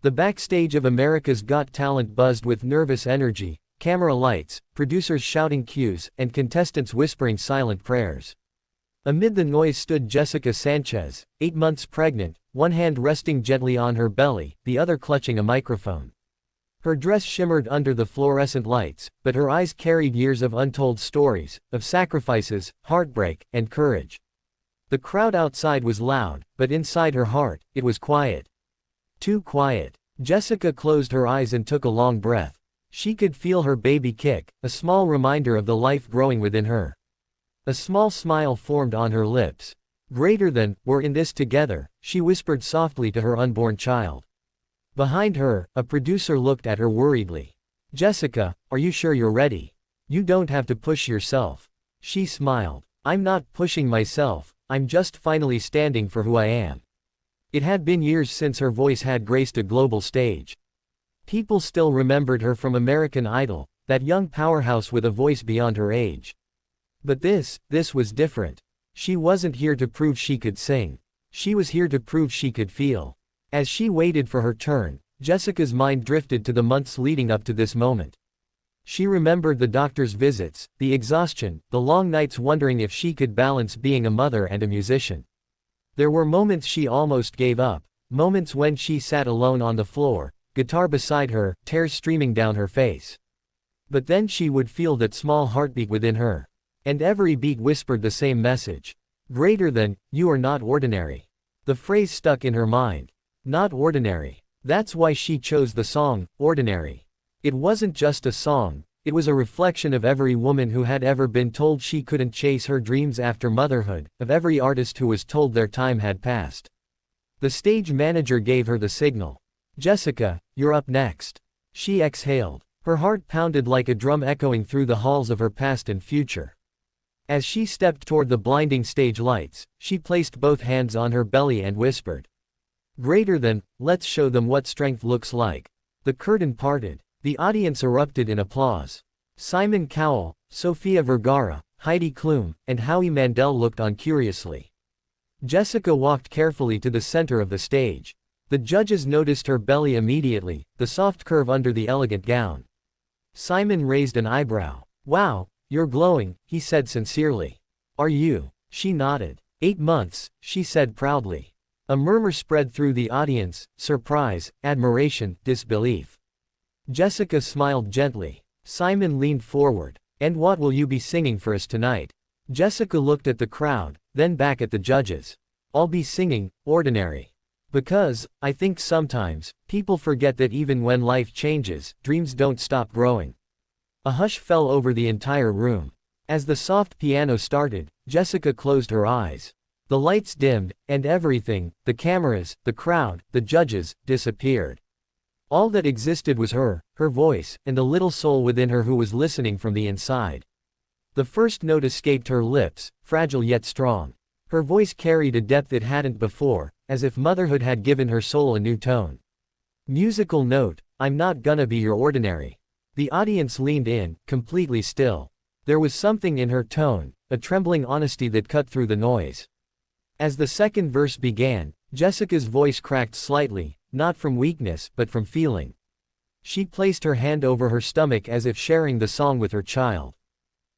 The backstage of America's Got Talent buzzed with nervous energy, camera lights, producers shouting cues, and contestants whispering silent prayers. Amid the noise stood Jessica Sanchez, 8 months pregnant, one hand resting gently on her belly, the other clutching a microphone. Her dress shimmered under the fluorescent lights, but her eyes carried years of untold stories, of sacrifices, heartbreak, and courage. The crowd outside was loud, but inside her heart, it was quiet. Too quiet. Jessica closed her eyes and took a long breath. She could feel her baby kick, a small reminder of the life growing within her. A small smile formed on her lips. Greater than, we're in this together, she whispered softly to her unborn child. Behind her, a producer looked at her worriedly. Jessica, are you sure you're ready? You don't have to push yourself. She smiled. I'm not pushing myself, I'm just finally standing for who I am. It had been years since her voice had graced a global stage. People still remembered her from American Idol, that young powerhouse with a voice beyond her age. But this was different. She wasn't here to prove she could sing. She was here to prove she could feel. As she waited for her turn, Jessica's mind drifted to the months leading up to this moment. She remembered the doctor's visits, the exhaustion, the long nights wondering if she could balance being a mother and a musician. There were moments she almost gave up, moments when she sat alone on the floor, guitar beside her, tears streaming down her face. But then she would feel that small heartbeat within her. And every beat whispered the same message. Greater than, you are not ordinary. The phrase stuck in her mind. Not ordinary. That's why she chose the song, Ordinary. It wasn't just a song, it was a reflection of every woman who had ever been told she couldn't chase her dreams after motherhood, of every artist who was told their time had passed. The stage manager gave her the signal. Jessica, you're up next. She exhaled. Her heart pounded like a drum echoing through the halls of her past and future. As she stepped toward the blinding stage lights, she placed both hands on her belly and whispered. Greater than, let's show them what strength looks like. The curtain parted. The audience erupted in applause. Simon Cowell, Sofia Vergara, Heidi Klum, and Howie Mandel looked on curiously. Jessica walked carefully to the center of the stage. The judges noticed her belly immediately, the soft curve under the elegant gown. Simon raised an eyebrow. Wow, you're glowing, he said sincerely. Are you? She nodded. 8 months, she said proudly. A murmur spread through the audience, surprise, admiration, disbelief. Jessica smiled gently. Simon leaned forward. And what will you be singing for us tonight? Jessica looked at the crowd, then back at the judges. I'll be singing, Ordinary. Because, I think sometimes, people forget that even when life changes, dreams don't stop growing. A hush fell over the entire room. As the soft piano started, Jessica closed her eyes. The lights dimmed, and everything, the cameras, the crowd, the judges, disappeared. All that existed was her voice, and the little soul within her who was listening from the inside. The first note escaped her lips, fragile yet strong. Her voice carried a depth it hadn't before, as if motherhood had given her soul a new tone. Musical note, I'm not gonna be your ordinary. The audience leaned in, completely still. There was something in her tone, a trembling honesty that cut through the noise. As the second verse began, Jessica's voice cracked slightly, not from weakness but from feeling. She placed her hand over her stomach as if sharing the song with her child.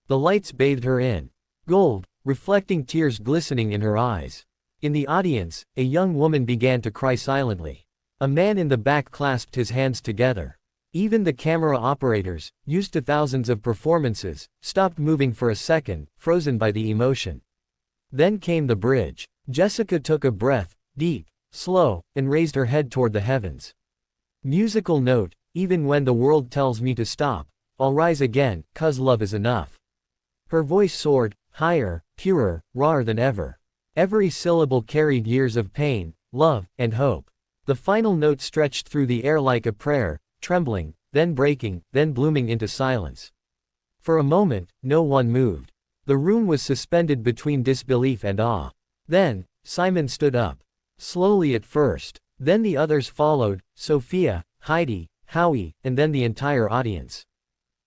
The lights bathed her in gold, reflecting tears glistening in her eyes. In the audience, a young woman began to cry silently. A man in the back clasped his hands together. Even the camera operators, used to thousands of performances, stopped moving for a second, frozen by the emotion. Then came the bridge. Jessica took a breath, deep, slow, and raised her head toward the heavens. Musical note, even when the world tells me to stop, I'll rise again, 'cause love is enough. Her voice soared, higher, purer, rawer than ever. Every syllable carried years of pain, love, and hope. The final note stretched through the air like a prayer, trembling, then breaking, then blooming into silence. For a moment, no one moved. The room was suspended between disbelief and awe. Then, Simon stood up. Slowly at first. Then the others followed, Sofia, Heidi, Howie, and then the entire audience.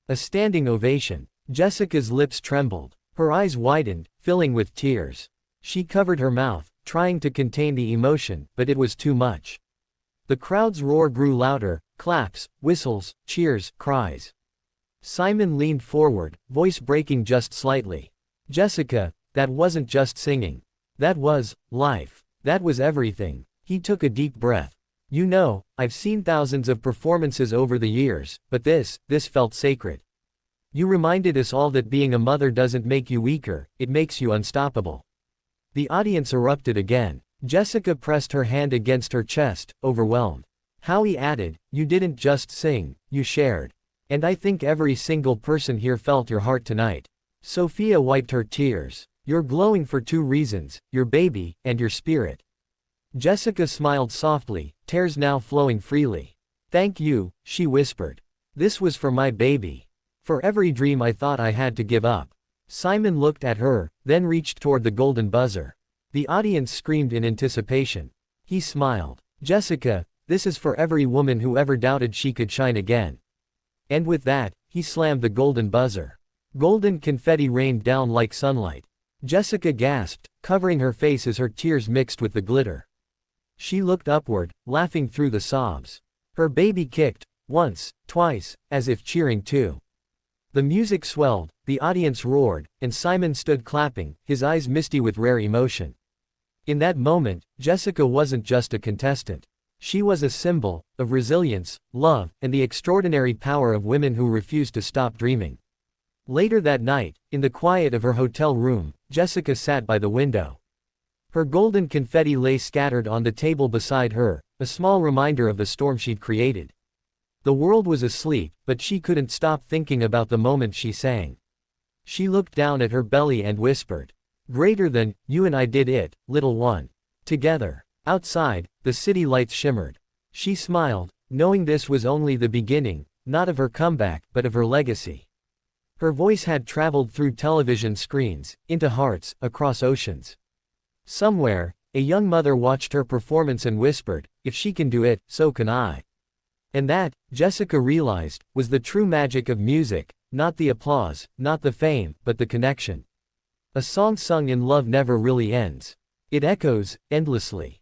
A standing ovation. Jessica's lips trembled. Her eyes widened, filling with tears. She covered her mouth, trying to contain the emotion, but it was too much. The crowd's roar grew louder, claps, whistles, cheers, cries. Simon leaned forward, voice breaking just slightly. Jessica, that wasn't just singing. That was life. That was everything. He took a deep breath. You know, I've seen thousands of performances over the years, but this felt sacred. You reminded us all that being a mother doesn't make you weaker, it makes you unstoppable. The audience erupted again. Jessica pressed her hand against her chest, overwhelmed. Howie added, you didn't just sing, you shared. And I think every single person here felt your heart tonight. Sophia wiped her tears. You're glowing for two reasons, your baby, and your spirit. Jessica smiled softly, tears now flowing freely. Thank you, she whispered. This was for my baby. For every dream I thought I had to give up. Simon looked at her, then reached toward the golden buzzer. The audience screamed in anticipation. He smiled. Jessica, this is for every woman who ever doubted she could shine again. And with that, he slammed the golden buzzer. Golden confetti rained down like sunlight. Jessica gasped, covering her face as her tears mixed with the glitter. She looked upward, laughing through the sobs. Her baby kicked, once, twice, as if cheering too. The music swelled, the audience roared, and Simon stood clapping, his eyes misty with rare emotion. In that moment, Jessica wasn't just a contestant. She was a symbol of resilience, love, and the extraordinary power of women who refuse to stop dreaming. Later that night, in the quiet of her hotel room, Jessica sat by the window. Her golden confetti lay scattered on the table beside her, a small reminder of the storm she'd created. The world was asleep, but she couldn't stop thinking about the moment she sang. She looked down at her belly and whispered, "Greater than, you and I did it, little one. Together." Outside, the city lights shimmered. She smiled, knowing this was only the beginning, not of her comeback, but of her legacy. Her voice had traveled through television screens, into hearts, across oceans. Somewhere, a young mother watched her performance and whispered, if she can do it, so can I. And that, Jessica realized, was the true magic of music, not the applause, not the fame, but the connection. A song sung in love never really ends. It echoes, endlessly.